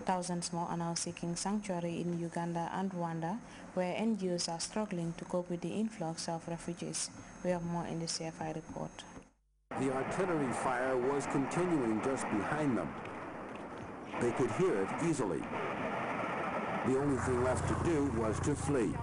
Thousands more are now seeking sanctuary in Uganda and Rwanda, where NGOs are struggling to cope with the influx of refugees. We have more in the CFI report. The artillery fire was continuing just behind them. They could hear it easily. The only thing left to do was to flee.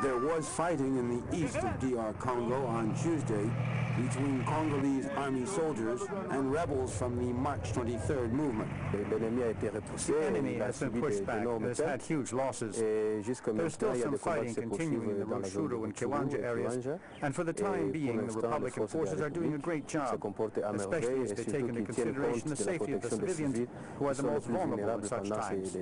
There was fighting in the east of DR Congo on Tuesday between Congolese army soldiers and rebels from the March 23rd movement. The enemy has been pushed back and has had huge losses. There's still some fighting continuing in the Rutshuru and Kiwanja areas, and for the time being, the Republican forces are doing a great job, especially as they take into consideration the safety of the civilians, who are the most vulnerable at such times.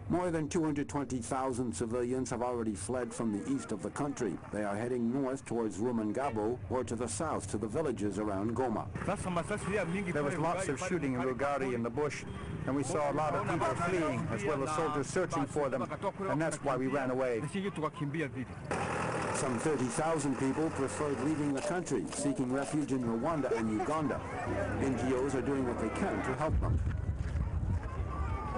More than 220,000 civilians have already fled from the east of the country. They are heading north towards Rumangabo or to the south to the villages around Goma. There was lots of shooting in Rugari in the bush, and we saw a lot of people fleeing, as well as soldiers searching for them, and that's why we ran away. Some 30,000 people preferred leaving the country, seeking refuge in Rwanda and Uganda. NGOs are doing what they can to help them.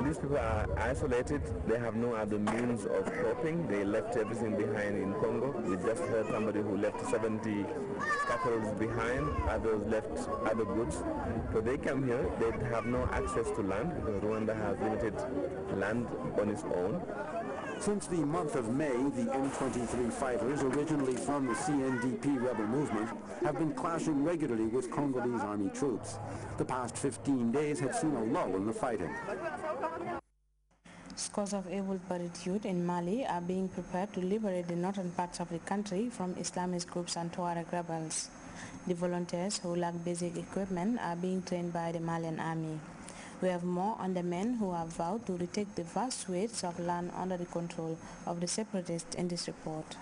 These people are isolated. They have no other means of coping. They left everything behind in Congo. We just heard somebody who left 70 scaffolds behind. Others left other goods. So they come here. They have no access to land because Rwanda has limited land on its own. Since the month of May, the M23 fighters, originally from the CNDP rebel movement, have been clashing regularly with Congolese army troops. The past 15 days have seen a lull in the fighting. Scores of able-bodied youth in Mali are being prepared to liberate the northern parts of the country from Islamist groups and Tuareg rebels. The volunteers who lack basic equipment are being trained by the Malian army. We have more on the men who have vowed to retake the vast swathes of land under the control of the separatists in this report.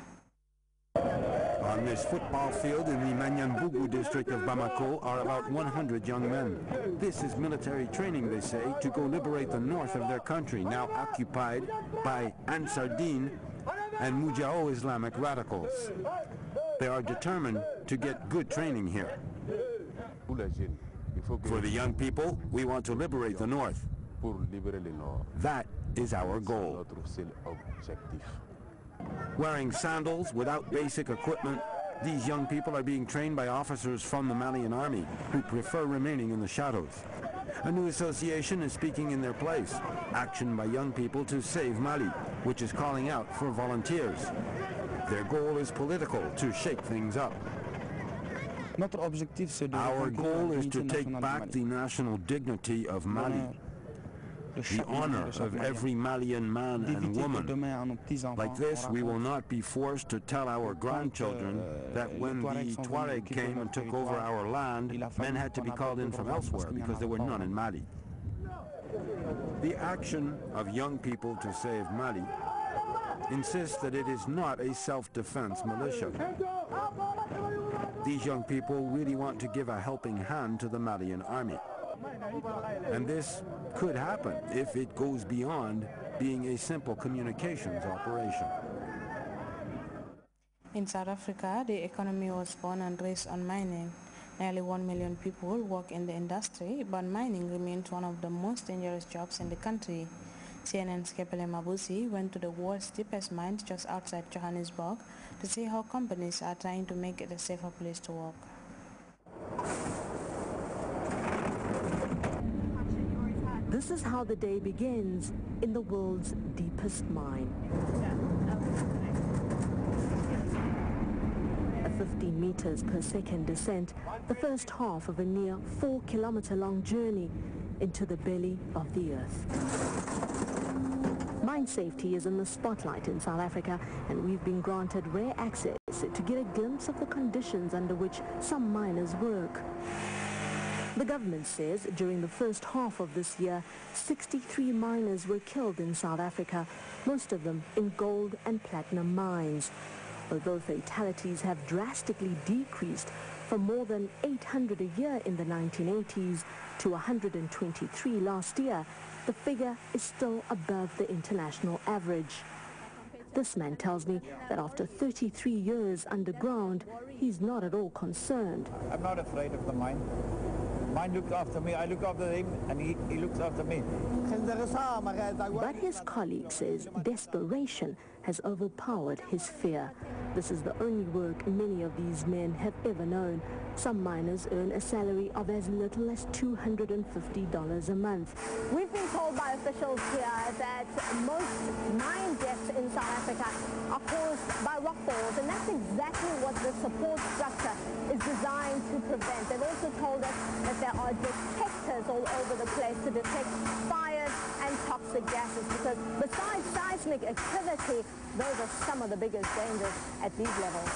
On this football field in the Manyambougou district of Bamako are about 100 young men. This is military training, they say, to go liberate the north of their country, now occupied by Ansar Dine and Mujao Islamic radicals. They are determined to get good training here. For the young people, we want to liberate the north. That is our goal. Wearing sandals without basic equipment, these young people are being trained by officers from the Malian army who prefer remaining in the shadows. A new association is speaking in their place, Action by Young People to Save Mali, which is calling out for volunteers. Their goal is political, to shake things up. Our goal is to take back the national dignity of Mali, the honor of every Malian man and woman. Like this, we will not be forced to tell our grandchildren that when the Tuareg came and took over our land, men had to be called in from elsewhere because there were none in Mali. The Action of Young People to Save Mali insists that it is not a self-defense militia. These young people really want to give a helping hand to the Malian army. And this could happen if it goes beyond being a simple communications operation. In South Africa, the economy was born and raised on mining. Nearly 1 million people work in the industry, but mining remains one of the most dangerous jobs in the country. CNN's Kepele Mabusi went to the world's deepest mines just outside Johannesburg to see how companies are trying to make it a safer place to work. This is how the day begins in the world's deepest mine. A 15 meters per second descent, the first half of a near 4-kilometer-long journey into the belly of the earth. Mine safety is in the spotlight in South Africa, and we've been granted rare access to get a glimpse of the conditions under which some miners work. The government says during the first half of this year, 63 miners were killed in South Africa, most of them in gold and platinum mines. Although fatalities have drastically decreased from more than 800 a year in the 1980s to 123 last year, the figure is still above the international average. This man tells me that after 33 years underground, he's not at all concerned. I'm not afraid of the mine. Mine looked after me, I look after him, and he looks after me. But his colleague says desperation has overpowered his fear. This is the only work many of these men have ever known. Some miners earn a salary of as little as $250 a month. We've been told by officials here that most mine deaths in South Africa are caused by rock falls, and that's exactly what the support structure is designed to prevent. They've also told us that there are detectors all over the place to detect fires and toxic gases, because besides seismic activity, those are some of the biggest dangers at these levels.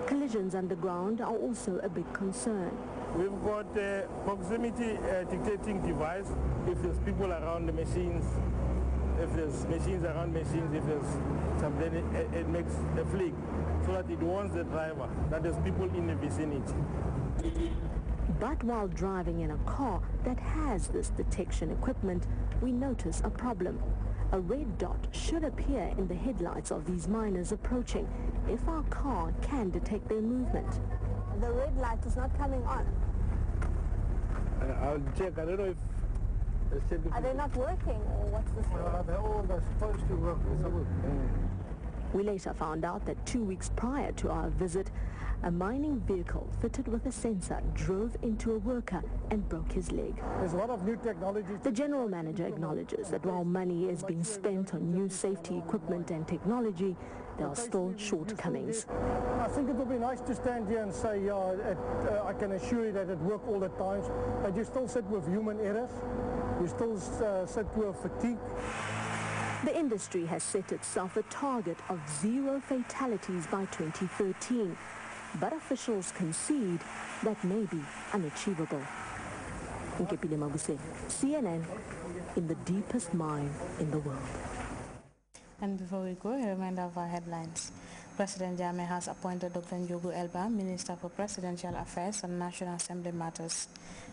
Collisions underground are also a big concern. We've got a proximity dictating device. If there's people around the machines, if there's machines around machines, if there's something, it makes a flick so that it warns the driver that there's people in the vicinity. But while driving in a car that has this detection equipment, we notice a problem. A red dot should appear in the headlights of these miners approaching if our car can detect their movement. The red light is not coming on. I'll check. I don't know if... Are they not working, or what's the story? They're supposed to work. We later found out that 2 weeks prior to our visit, a mining vehicle fitted with a sensor drove into a worker and broke his leg. There's a lot of new technology. The general manager acknowledges that while money is being spent on new safety equipment and technology, there are still shortcomings. I think it would be nice to stand here and say, I can assure you that it works all the time, but you still sit with human errors. You still sit with fatigue. The industry has set itself a target of 0 fatalities by 2013, but officials concede that may be unachievable. Nkepile Mabuse, CNN, in the deepest mine in the world. And before we go, a reminder of our headlines. President Jammeh has appointed Dr. Njogu Elba, Minister for Presidential Affairs and National Assembly Matters.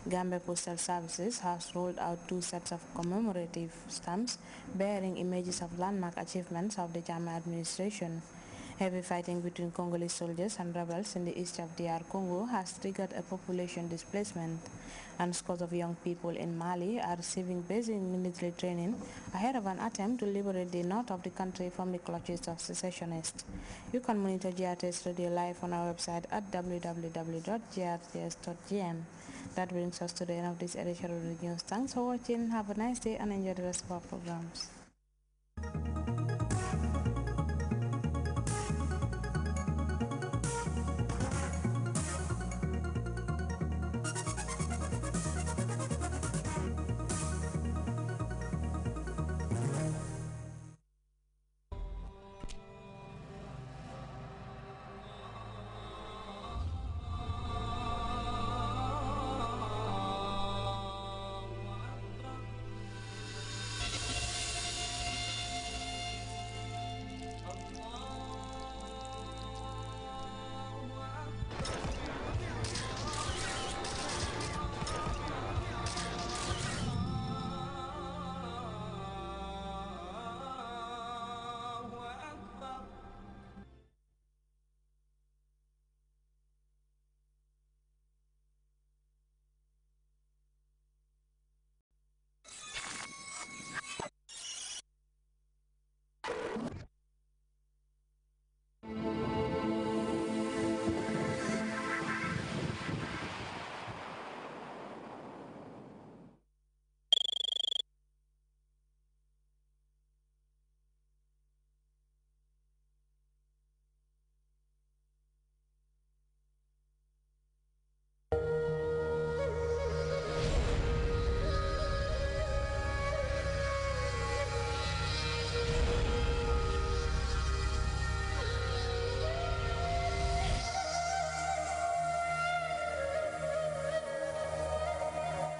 Gambia Postal Services has rolled out 2 sets of commemorative stamps bearing images of landmark achievements of the Jammeh administration. Heavy fighting between Congolese soldiers and rebels in the east of DR Congo has triggered a population displacement, and scores of young people in Mali are receiving basic military training ahead of an attempt to liberate the north of the country from the clutches of secessionists. You can monitor GRTS Radio live on our website at www.grts.gm. That brings us to the end of this edition of the news. Thanks for watching. Have a nice day and enjoy the rest of our programs.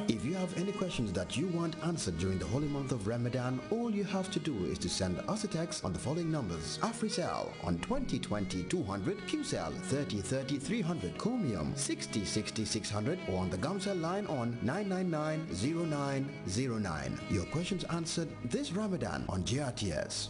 If you have any questions that you want answered during the holy month of Ramadan, all you have to do is to send us a text on the following numbers: AfriCell on 2020 200, QCell 3030 300, Chromium 60 60 600, or on the Gamcell line on 999 0909. Your questions answered this Ramadan on GRTS.